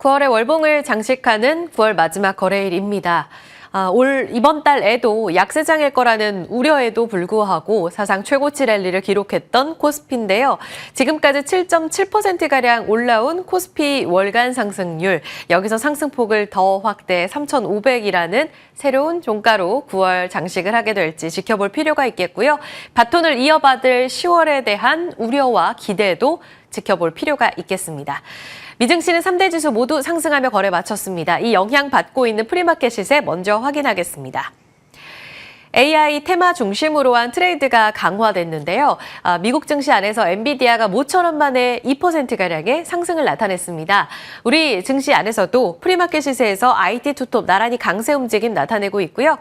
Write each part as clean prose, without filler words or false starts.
9월의 월봉을 장식하는 9월 마지막 거래일입니다. 이번 달에도 약세장일 거라는 우려에도 불구하고 사상 최고치 랠리를 기록했던 코스피인데요. 지금까지 7.7%가량 올라온 코스피 월간 상승률, 여기서 상승폭을 더 확대 3,500이라는 새로운 종가로 9월 장식을 하게 될지 지켜볼 필요가 있겠고요. 바톤을 이어받을 10월에 대한 우려와 기대도 지켜볼 필요가 있겠습니다. 미증시는 3대 지수 모두 상승하며 거래 마쳤습니다. 이 영향 받고 있는 프리마켓 시세 먼저 확인하겠습니다. AI 테마 중심으로 한 트레이드가 강화됐는데요. 미국 증시 안에서 엔비디아가 모처럼 만에 2%가량의 상승을 나타냈습니다. 우리 증시 안에서도 프리마켓 시세에서 IT 투톱 나란히 강세 움직임 나타내고 있고요.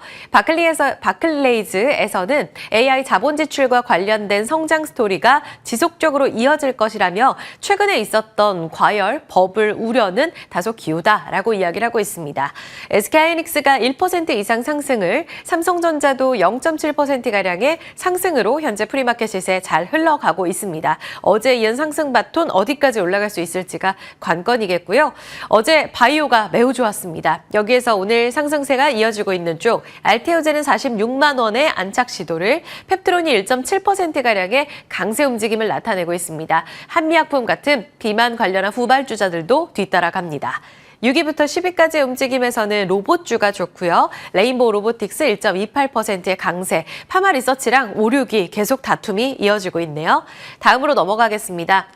바클레이즈에서는 AI 자본 지출과 관련된 성장 스토리가 지속적으로 이어질 것이라며 최근에 있었던 과열, 버블 우려는 다소 기우다라고 이야기를 하고 있습니다. SK하이닉스가 1% 이상 상승을, 삼성전자도 0.7%가량의 상승으로 현재 프리마켓 시세 잘 흘러가고 있습니다. 어제 이은 상승 바톤 어디까지 올라갈 수 있을지가 관건이겠고요. 어제 바이오가 매우 좋았습니다. 여기에서 오늘 상승세가 이어지고 있는 쪽, 알테오제는 46만 원의 안착 시도를, 펩트론이 1.7%가량의 강세 움직임을 나타내고 있습니다. 한미약품 같은 비만 관련한 후발주자들도 뒤따라갑니다. 6위부터 10위까지의 움직임에서는 로봇주가 좋고요. 레인보우 로보틱스 1.28%의 강세, 파마 리서치랑 5, 6위 계속 다툼이 이어지고 있네요. 다음으로 넘어가겠습니다.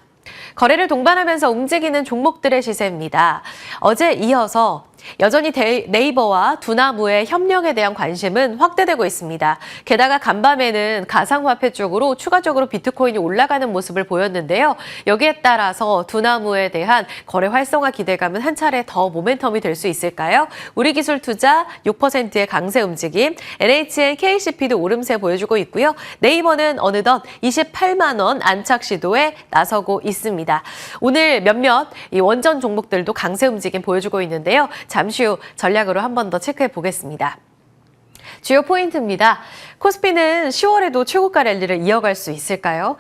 거래를 동반하면서 움직이는 종목들의 시세입니다. 어제 이어서 여전히 네이버와 두나무의 협력에 대한 관심은 확대되고 있습니다. 게다가 간밤에는 가상화폐 쪽으로 추가적으로 비트코인이 올라가는 모습을 보였는데요. 여기에 따라서 두나무에 대한 거래 활성화 기대감은 한 차례 더 모멘텀이 될 수 있을까요? 우리기술투자 6%의 강세 움직임, NHN, KCP도 오름세 보여주고 있고요. 네이버는 어느덧 28만 원 안착 시도에 나서고 있습니다. 오늘 몇몇 이 원전 종목들도 강세 움직임 보여주고 있는데요. 잠시 후 전략으로 한 번 더 체크해 보겠습니다. 주요 포인트입니다. 코스피는 10월에도 최고가 랠리를 이어갈 수 있을까요?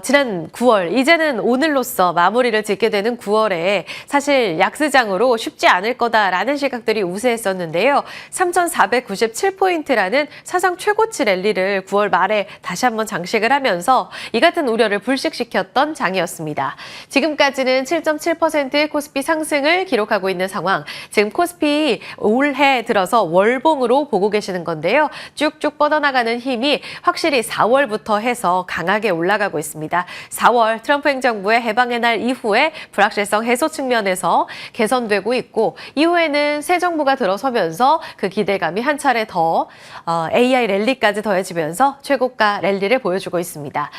지난 9월, 이제는 오늘로써 마무리를 짓게 되는 9월에 사실 약세장으로 쉽지 않을 거다라는 시각들이 우세했었는데요. 3,497포인트라는 사상 최고치 랠리를 9월 말에 다시 한번 장식을 하면서 이 같은 우려를 불식시켰던 장이었습니다. 지금까지는 7.7%의 코스피 상승을 기록하고 있는 상황. 지금 코스피 올해 들어서 월봉으로 보고 계시는 건데요. 쭉쭉 뻗어나가는 힘이 확실히 4월부터 해서 강하게 올라가고 있습니다. 4월 트럼프 행정부의 해방의 날 이후에 불확실성 해소 측면에서 개선되고 있고, 이후에는 새 정부가 들어서면서 그 기대감이 한 차례 더 AI 랠리까지 더해지면서 최고가 랠리를 보여주고 있습니다.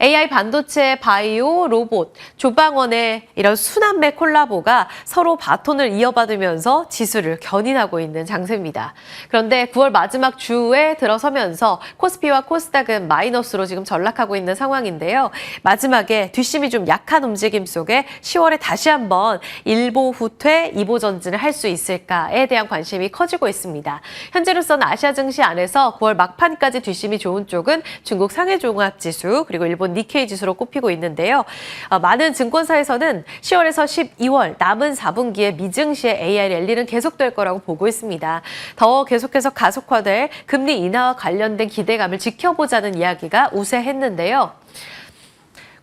AI 반도체, 바이오, 로봇, 조방원의 이런 순환매 콜라보가 서로 바톤을 이어받으면서 지수를 견인하고 있는 장세입니다. 그런데 9월 마지막 주에 들어서면서 코스피와 코스닥은 마이너스로 지금 전락하고 있는 상황인데요. 마지막에 뒷심이 좀 약한 움직임 속에 10월에 다시 한번 일보 후퇴, 이보 전진을 할 수 있을까에 대한 관심이 커지고 있습니다. 현재로서는 아시아 증시 안에서 9월 막판까지 뒷심이 좋은 쪽은 중국 상해종합지수, 그리고 일본 니케이 지수로 꼽히고 있는데요. 많은 증권사에서는 10월에서 12월 남은 4분기에 미증시의 AI 랠리는 계속될 거라고 보고 있습니다. 더 계속해서 가속화될 금리 인하와 관련된 기대감을 지켜보자는 이야기가 우세했는데요.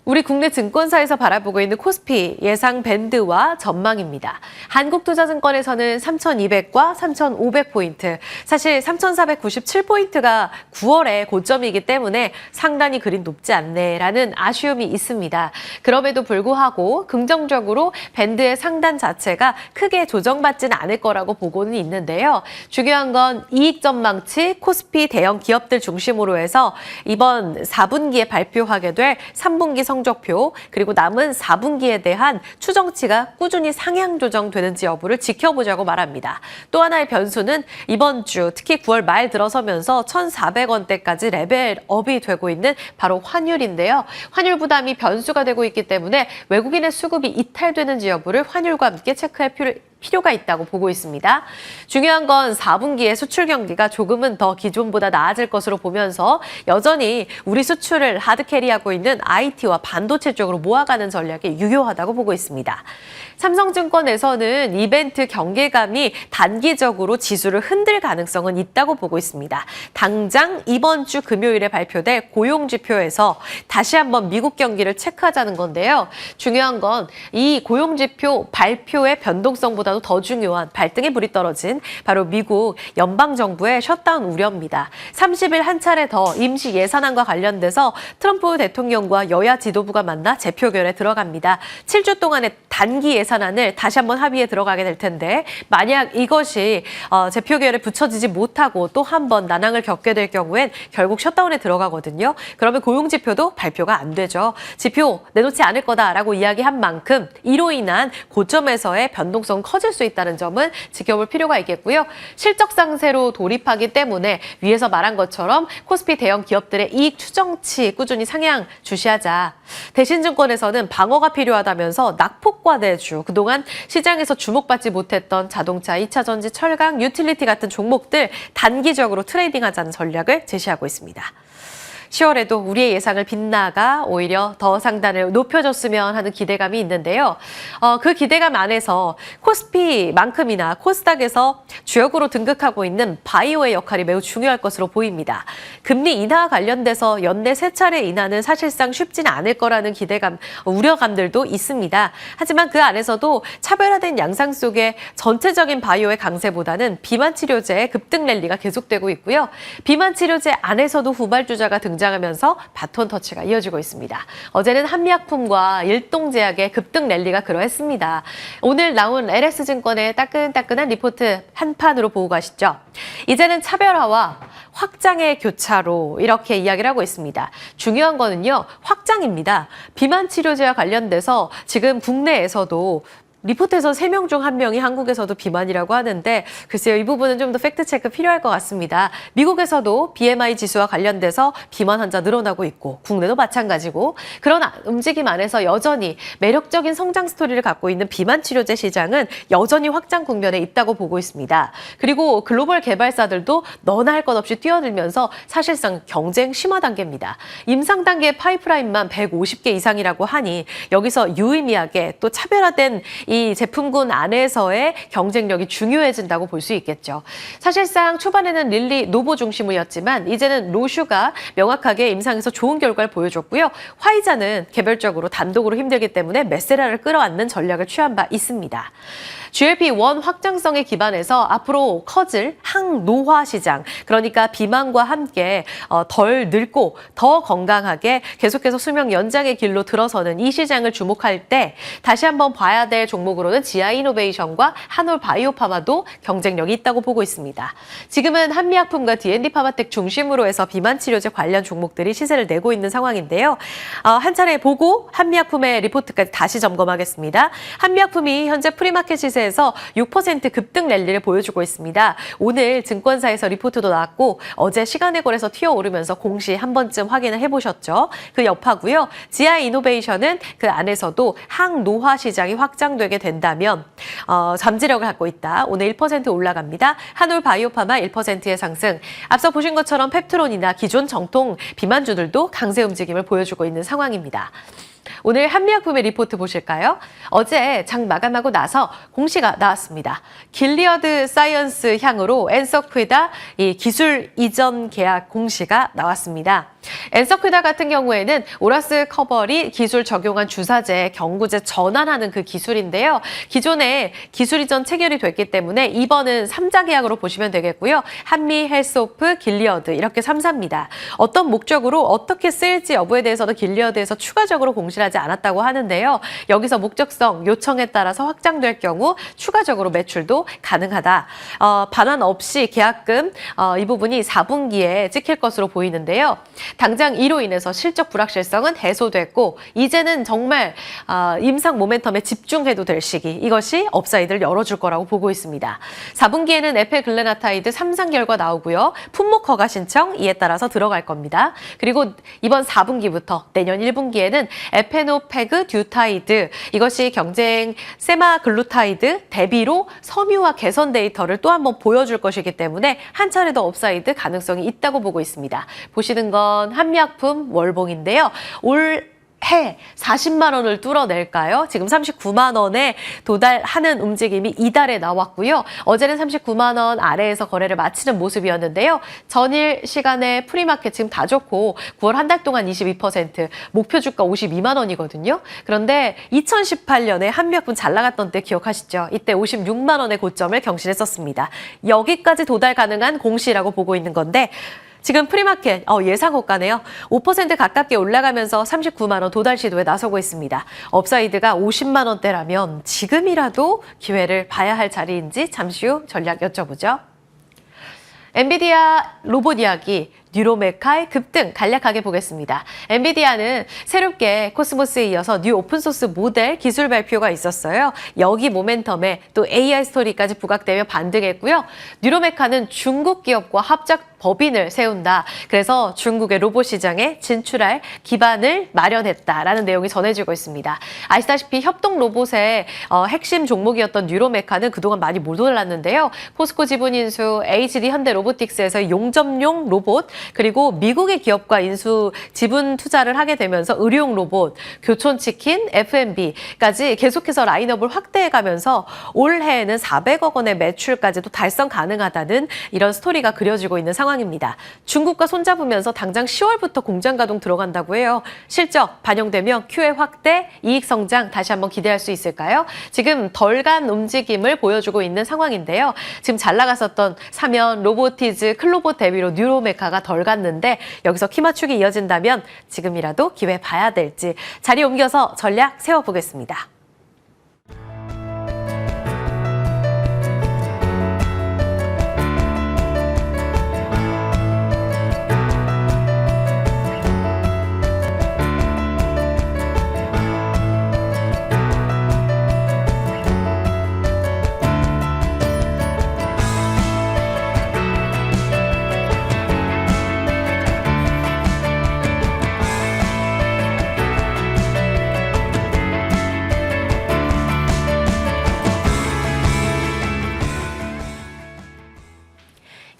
우리 국내 증권사에서 바라보고 있는 코스피 예상 밴드와 전망입니다. 한국투자증권에서는 3,200과 3,500포인트, 사실 3,497포인트가 9월의 고점이기 때문에 상단이 그리 높지 않네라는 아쉬움이 있습니다. 그럼에도 불구하고 긍정적으로 밴드의 상단 자체가 크게 조정받지는 않을 거라고 보고는 있는데요. 중요한 건 이익 전망치 코스피 대형 기업들 중심으로 해서 이번 4분기에 발표하게 될 3분기 성적표, 그리고 남은 4분기에 대한 추정치가 꾸준히 상향 조정되는지 여부를 지켜보자고 말합니다. 또 하나의 변수는 이번 주 특히 9월 말 들어서면서 1,400원대까지 레벨업이 되고 있는 바로 환율인데요. 환율 부담이 변수가 되고 있기 때문에 외국인의 수급이 이탈되는지 여부를 환율과 함께 체크할 필요가 있다고 보고 있습니다. 중요한 건 4분기에 수출 경기가 조금은 더 기존보다 나아질 것으로 보면서 여전히 우리 수출을 하드캐리하고 있는 IT와 반도체 쪽으로 모아가는 전략이 유효하다고 보고 있습니다. 삼성증권에서는 이벤트 경계감이 단기적으로 지수를 흔들 가능성은 있다고 보고 있습니다. 당장 이번 주 금요일에 발표될 고용지표에서 다시 한번 미국 경기를 체크하자는 건데요. 중요한 건 이 고용지표 발표의 변동성보다도 더 중요한 발등에 불이 떨어진 바로 미국 연방정부의 셧다운 우려입니다. 30일 한 차례 더 임시 예산안과 관련돼서 트럼프 대통령과 여야 지도부가 만나 재표결에 들어갑니다. 7주 동안의 단기 예산안을 다시 한번 합의에 들어가게 될 텐데 만약 이것이 재표결에 붙여지지 못하고 또 한 번 난항을 겪게 될 경우엔 결국 셧다운에 들어가거든요. 그러면 고용지표도 발표가 안 되죠. 지표 내놓지 않을 거다라고 이야기한 만큼 이로 인한 고점에서의 변동성은 커질 수 있다는 점은 지켜볼 필요가 있겠고요. 실적 상세로 돌입하기 때문에 위에서 말한 것처럼 코스피 대형 기업들의 이익 추정치 꾸준히 상향 주시하자. 대신증권에서는 방어가 필요하다면서 낙폭과대주, 그동안 시장에서 주목받지 못했던 자동차, 2차전지, 철강, 유틸리티 같은 종목들 단기적으로 트레이딩하자는 전략을 제시하고 있습니다. 10월에도 우리의 예상을 빗나가 오히려 더 상단을 높여줬으면 하는 기대감이 있는데요. 그 기대감 안에서 코스피만큼이나 코스닥에서 주역으로 등극하고 있는 바이오의 역할이 매우 중요할 것으로 보입니다. 금리 인하와 관련돼서 연내 3차례 인하는 사실상 쉽지는 않을 거라는 기대감, 우려감들도 있습니다. 하지만 그 안에서도 차별화된 양상 속에 전체적인 바이오의 강세보다는 비만 치료제의 급등 랠리가 계속되고 있고요. 비만 치료제 안에서도 후발주자가 등장하면서 바톤 터치가 이어지고 있습니다. 어제는 한미약품과 일동제약의 급등 랠리가 그러했습니다. 오늘 나온 LS증권의 따끈따끈한 리포트 한 판으로 보고 가시죠. 이제는 차별화와 확장의 교차로 이렇게 이야기를 하고 있습니다. 중요한 거는요, 확장입니다. 비만 치료제와 관련돼서 지금 국내에서도 리포트에서 3명 중 1명이 한국에서도 비만이라고 하는데 글쎄요, 이 부분은 좀 더 팩트체크 필요할 것 같습니다. 미국에서도 BMI 지수와 관련돼서 비만 환자 늘어나고 있고 국내도 마찬가지고 그런 움직임 안에서 여전히 매력적인 성장 스토리를 갖고 있는 비만 치료제 시장은 여전히 확장 국면에 있다고 보고 있습니다. 그리고 글로벌 개발사들도 너나 할 것 없이 뛰어들면서 사실상 경쟁 심화 단계입니다. 임상 단계 파이프라인만 150개 이상이라고 하니 여기서 유의미하게 또 차별화된 이 제품군 안에서의 경쟁력이 중요해진다고 볼 수 있겠죠. 사실상 초반에는 릴리, 노보 중심이었지만 이제는 로슈가 명확하게 임상에서 좋은 결과를 보여줬고요. 화이자는 개별적으로 단독으로 힘들기 때문에 메세라를 끌어안는 전략을 취한 바 있습니다. GLP-1 확장성에 기반해서 앞으로 커질 항노화 시장, 그러니까 비만과 함께 덜 늙고 더 건강하게 계속해서 수명 연장의 길로 들어서는 이 시장을 주목할 때 다시 한번 봐야 될 종목으로는 지아이노베이션과 한올바이오파마도 경쟁력이 있다고 보고 있습니다. 지금은 한미약품과 D&D파마텍 중심으로 해서 비만 치료제 관련 종목들이 시세를 내고 있는 상황인데요. 한 차례 보고 한미약품의 리포트까지 다시 점검하겠습니다. 한미약품이 현재 프리마켓 시세 에서 6% 급등 랠리를 보여주고 있습니다. 오늘 증권사에서 리포트도 나왔고 어제 시간의 거래소 튀어오르면서 공시 한 번쯤 확인을 해보셨죠. 그 여파고요. 지아이노베이션은 그 안에서도 항노화 시장이 확장되게 된다면 잠재력을 갖고 있다. 오늘 1% 올라갑니다. 한올바이오파마 1%의 상승. 앞서 보신 것처럼 펩트론이나 기존 정통 비만주들도 강세 움직임을 보여주고 있는 상황입니다. 오늘 한미약품의 리포트 보실까요? 어제 장 마감하고 나서 공시가 나왔습니다. 길리어드 사이언스 향으로 엔서퀴다 이 기술 이전 계약 공시가 나왔습니다. 엔서퀴다 같은 경우에는 오라스 커버리 기술 적용한 주사제, 경구제 전환하는 그 기술인데요. 기존에 기술 이전 체결이 됐기 때문에 이번은 3자 계약으로 보시면 되겠고요. 한미, 헬스오프, 길리어드 이렇게 3사입니다. 어떤 목적으로 어떻게 쓰일지 여부에 대해서도 길리어드에서 추가적으로 공시를 하지 않았다고 하는데요. 여기서 목적성, 요청에 따라서 확장될 경우 추가적으로 매출도 가능하다. 반환 없이 계약금 이 부분이 4분기에 찍힐 것으로 보이는데요. 당장 이로 인해서 실적 불확실성은 해소됐고 이제는 정말 임상 모멘텀에 집중해도 될 시기, 이것이 업사이드를 열어줄 거라고 보고 있습니다. 4분기에는 에페글레나타이드 3상 결과 나오고요. 품목 허가 신청 이에 따라서 들어갈 겁니다. 그리고 이번 4분기부터 내년 1분기에는 에페노페그 듀타이드, 이것이 경쟁 세마글루타이드 대비로 섬유화 개선 데이터를 또 한 번 보여줄 것이기 때문에 한 차례 더 업사이드 가능성이 있다고 보고 있습니다. 보시는 건 한미약품 월봉인데요. 올해 40만 원을 뚫어낼까요? 지금 39만 원에 도달하는 움직임이 이달에 나왔고요. 어제는 39만 원 아래에서 거래를 마치는 모습이었는데요. 전일 시간에 프리마켓 지금 다 좋고 9월 한 달 동안 22%, 목표 주가 52만 원이거든요. 그런데 2018년에 한미약품 잘 나갔던 때 기억하시죠? 이때 56만 원의 고점을 경신했었습니다. 여기까지 도달 가능한 공시라고 보고 있는 건데 지금 프리마켓 예상 호가네요. 5% 가깝게 올라가면서 39만 원 도달 시도에 나서고 있습니다. 업사이드가 50만 원대라면 지금이라도 기회를 봐야 할 자리인지 잠시 후 전략 여쭤보죠. 엔비디아 로봇 이야기, 뉴로메카의 급등 간략하게 보겠습니다. 엔비디아는 새롭게 코스모스에 이어서 뉴 오픈소스 모델 기술 발표가 있었어요. 여기 모멘텀에 또 AI 스토리까지 부각되며 반등했고요. 뉴로메카는 중국 기업과 합작 법인을 세운다. 그래서 중국의 로봇 시장에 진출할 기반을 마련했다라는 내용이 전해지고 있습니다. 아시다시피 협동 로봇의 핵심 종목이었던 뉴로메카는 그동안 많이 못 올랐는데요. 포스코 지분 인수, HD 현대 로보틱스에서 용접용 로봇, 그리고 미국의 기업과 인수 지분 투자를 하게 되면서 의료용 로봇, 교촌치킨, F&B까지 계속해서 라인업을 확대해가면서 올해에는 400억 원의 매출까지도 달성 가능하다는 이런 스토리가 그려지고 있는 상황입니다. 중국과 손잡으면서 당장 10월부터 공장 가동 들어간다고 해요. 실적 반영되면 QA 확대, 이익 성장 다시 한번 기대할 수 있을까요? 지금 덜 간 움직임을 보여주고 있는 상황인데요. 지금 잘 나갔었던 사면, 로보티즈, 클로봇 대비로 뉴로메카가 덜 갔는데 여기서 키 맞추기 이어진다면 지금이라도 기회 봐야 될지 자리 옮겨서 전략 세워보겠습니다.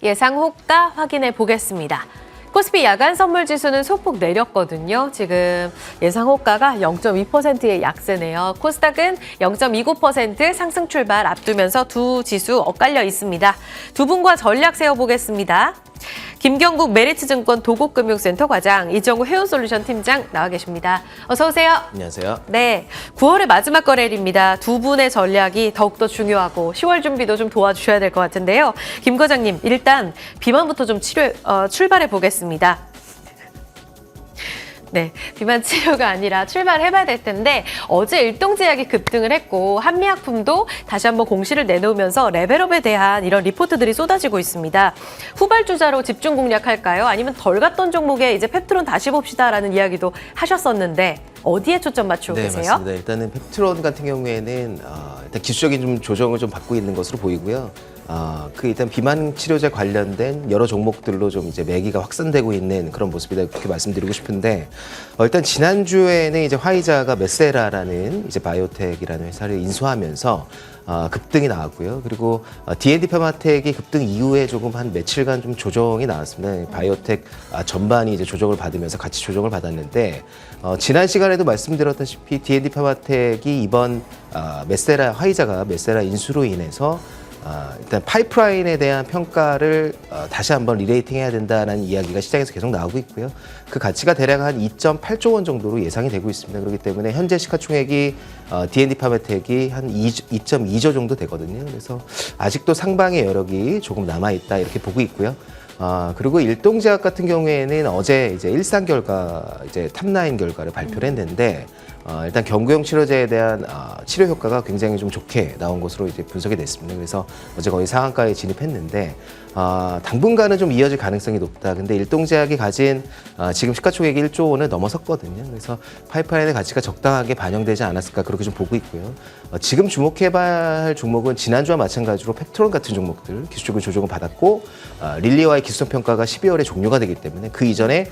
예상 호가 확인해 보겠습니다. 코스피 야간 선물 지수는 소폭 내렸거든요. 지금 예상 호가가 0.2%의 약세네요. 코스닥은 0.29% 상승 출발 앞두면서 두 지수 엇갈려 있습니다. 두 분과 전략 세워보겠습니다. 김경국 메리츠증권 도곡금융센터 과장, 이정우 해운솔루션 팀장 나와 계십니다. 어서 오세요. 안녕하세요. 네, 9월의 마지막 거래일입니다. 두 분의 전략이 더욱더 중요하고 10월 준비도 좀 도와주셔야 될 것 같은데요. 김 과장님, 일단 비만부터 좀 출발해 보겠습니다. 네, 비만 치료가 아니라 출발해봐야 될 텐데 어제 일동제약이 급등을 했고 한미약품도 다시 한번 공시를 내놓으면서 레벨업에 대한 이런 리포트들이 쏟아지고 있습니다. 후발주자로 집중 공략할까요? 아니면 덜 갔던 종목에 이제 펩트론 다시 봅시다라는 이야기도 하셨었는데 어디에 초점 맞추고 계세요? 네, 맞습니다. 일단은 펩트론 같은 경우에는 일단 기술적인 좀 조정을 좀 받고 있는 것으로 보이고요. 일단 비만 치료제 관련된 여러 종목들로 좀 이제 매기가 확산되고 있는 그런 모습이다, 그렇게 말씀드리고 싶은데, 일단 지난주에는 이제 화이자가 메세라라는 이제 바이오텍이라는 회사를 인수하면서 급등이 나왔고요. 그리고 D&D 페마텍이 급등 이후에 조금 한 며칠간 좀 조정이 나왔습니다. 바이오텍 전반이 이제 조정을 받으면서 같이 조정을 받았는데, 지난 시간에도 말씀드렸다시피 D&D 페마텍이 이번 화이자가 메세라 인수로 인해서 일단 파이프라인에 대한 평가를 다시 한번 리레이팅 해야 된다는 이야기가 시장에서 계속 나오고 있고요. 그 가치가 대략 한 2.8조 원 정도로 예상이 되고 있습니다. 그렇기 때문에 현재 시가총액이 D&D 파메텍이 한 2.2조 정도 되거든요. 그래서 아직도 상방의 여력이 조금 남아있다, 이렇게 보고 있고요. 그리고 일동제약 같은 경우에는 어제 이제 일상 결과, 이제 탑라인 결과를 발표를 했는데, 일단 경구용 치료제에 대한 치료 효과가 굉장히 좀 좋게 나온 것으로 이제 분석이 됐습니다. 그래서 어제 거의 상한가에 진입했는데, 당분간은 좀 이어질 가능성이 높다. 근데 일동제약이 가진 지금 시가총액이 1조 원을 넘어섰거든요. 그래서 파이프라인의 가치가 적당하게 반영되지 않았을까 그렇게 좀 보고 있고요. 지금 주목해봐야 할 종목은 지난주와 마찬가지로 펩트론 같은 종목들 기술적인 조정을 받았고 릴리와의 기술성 평가가 12월에 종료가 되기 때문에 그 이전에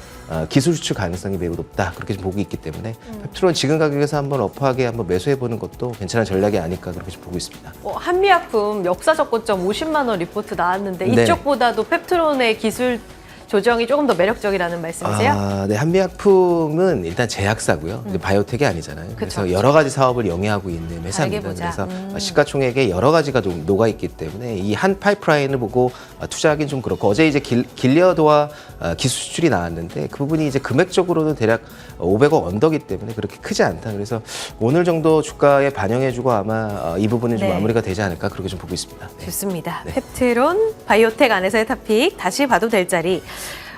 기술 수출 가능성이 매우 높다. 그렇게 좀 보고 있기 때문에 펩트론 지금 가격에서 한번 업하게 한번 매수해보는 것도 괜찮은 전략이 아닐까 그렇게 좀 보고 있습니다. 한미약품 역사적 고점 50만 원 리포트 나왔는데 네. 이쪽보다도 펩트론의 기술 조정이 조금 더 매력적이라는 말씀이세요? 네, 한미약품은 일단 제약사고요. 근데 바이오텍이 아니잖아요. 그래서 그쵸. 여러 가지 사업을 영위하고 있는 회사입니다. 알게 보자. 그래서 시가총액에 여러 가지가 좀 녹아 있기 때문에 이 한 파이프라인을 보고 투자하기는 좀 그렇고 어제 이제 길리어드와 기술 수출이 나왔는데 그 부분이 이제 금액적으로는 대략 500억 언더기 때문에 그렇게 크지 않다. 그래서 오늘 정도 주가에 반영해주고 아마 이 부분이 좀 네. 마무리가 되지 않을까 그렇게 좀 보고 있습니다. 네. 좋습니다. 네. 펩트론, 바이오텍 안에서의 탑픽 다시 봐도 될 자리.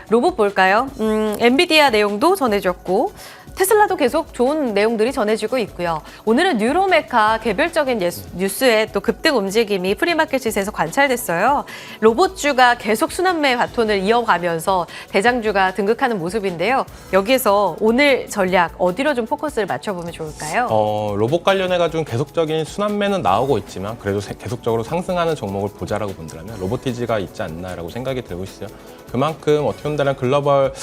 로봇 볼까요? 엔비디아 내용도 전해졌고 테슬라도 계속 좋은 내용들이 전해지고 있고요. 오늘은 뉴로메카 개별적인 뉴스에 또 급등 움직임이 프리마켓 시세에서 관찰됐어요. 로봇주가 계속 순환매 바톤을 이어가면서 대장주가 등극하는 모습인데요. 여기에서 오늘 전략 어디로 좀 포커스를 맞춰보면 좋을까요? 로봇 관련해가지고 계속적인 순환매는 나오고 있지만 그래도 계속적으로 상승하는 종목을 보자라고 본다면 로보티지가 있지 않나라고 생각이 들고 있어요. 그만큼 어떻게 본다면 글로벌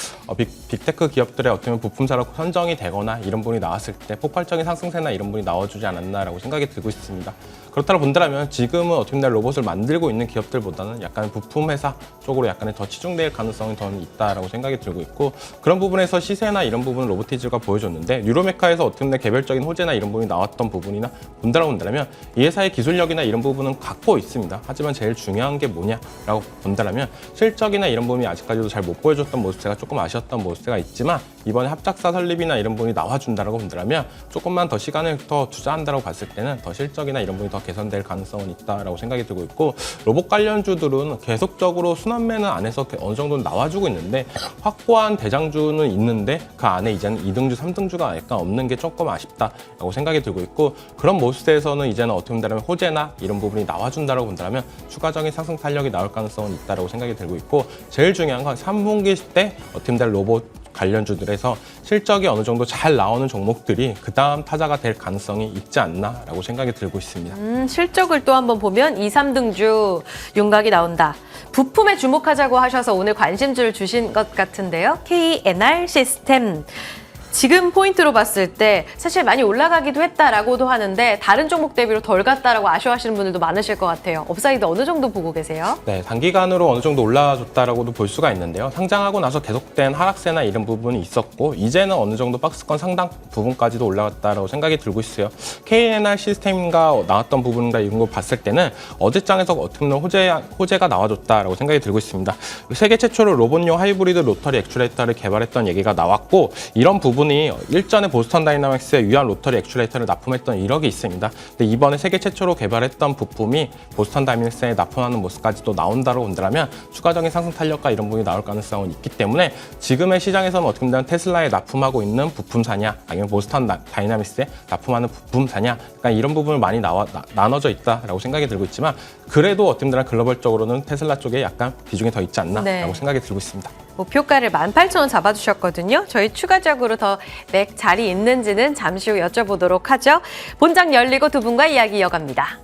빅테크 기업들의 어떻게 보면 부품사로 선정이 되거나 이런 분이 나왔을 때 폭발적인 상승세나 이런 분이 나와주지 않았나라고 생각이 들고 있습니다. 그렇다고 본다면 지금은 어떻게 보면 로봇을 만들고 있는 기업들보다는 약간 부품 회사 쪽으로 약간의 더 치중될 가능성이 더 있다라고 생각이 들고 있고 그런 부분에서 시세나 이런 부분은 로보티즈가 보여줬는데 뉴로메카에서 어떻게 보면 개별적인 호재나 이런 부분이 나왔던 부분이나 본다면 이 회사의 기술력이나 이런 부분은 갖고 있습니다. 하지만 제일 중요한 게 뭐냐라고 본다면 실적이나 이런 부분이 아직까지도 잘 못 보여줬던 모습세가 조금 아쉬웠던 모습세가 있지만 이번에 합작사 설립이나 이런 부분이 나와준다라고 본다면 조금만 더 시간을 더 투자한다고 봤을 때는 더 실적이나 이런 부분이 더 개선될 가능성은 있다라고 생각이 들고 있고 로봇 관련주들은 계속적으로 순환매는 안에서 어느 정도는 나와주고 있는데 확고한 대장주는 있는데 그 안에 이제는 2등주, 3등주가 약간 없는 게 조금 아쉽다라고 생각이 들고 있고 그런 모습에서는 이제는 어떻게 본다면 호재나 이런 부분이 나와준다라고 본다면 추가적인 상승 탄력이 나올 가능성은 있다라고 생각이 들고 있고 제일 중요한 건 3분기 때 어떻게 보면 로봇 관련주들에서 실적이 어느 정도 잘 나오는 종목들이 그 다음 타자가 될 가능성이 있지 않나라고 생각이 들고 있습니다. 실적을 또 한번 보면 2, 3등주 윤곽이 나온다. 부품에 주목하자고 하셔서 오늘 관심주를 주신 것 같은데요. KNR 시스템. 지금 포인트로 봤을 때 사실 많이 올라가기도 했다라고도 하는데 다른 종목 대비로 덜 갔다라고 아쉬워하시는 분들도 많으실 것 같아요. 업사이드 어느 정도 보고 계세요? 네, 단기간으로 어느 정도 올라줬다라고도 볼 수가 있는데요. 상장하고 나서 계속된 하락세나 이런 부분이 있었고 이제는 어느 정도 박스권 상당 부분까지도 올라갔다라고 생각이 들고 있어요. KNR 시스템과 나왔던 부분과 이런 거 봤을 때는 어제장에서 어떻게 보면 호재가 나와줬다라고 생각이 들고 있습니다. 세계 최초로 로봇용 하이브리드 로터리 액추레이터를 개발했던 얘기가 나왔고 이런 부분이 일전에 보스턴 다이나믹스의 유한 로터리 액추레이터를 납품했던 이력이 있습니다. 근데 이번에 세계 최초로 개발했던 부품이 보스턴 다이나믹스에 납품하는 모습까지도 나온다고 본다면 추가적인 상승 탄력과 이런 부분이 나올 가능성은 있기 때문에 지금의 시장에서는 어떻게 보면 테슬라에 납품하고 있는 부품사냐 아니면 보스턴 다이나믹스에 납품하는 부품사냐 약간 이런 부분을 많이 나눠져 있다라고 생각이 들고 있지만 그래도 어떻게 보면 글로벌적으로는 테슬라 쪽에 약간 비중이 더 있지 않나라고 네. 생각이 들고 있습니다. 목표가를 18,000원 잡아주셨거든요. 저희 추가적으로 더 맥 자리 있는지는 잠시 후 여쭤보도록 하죠. 본장 열리고 두 분과 이야기 이어갑니다.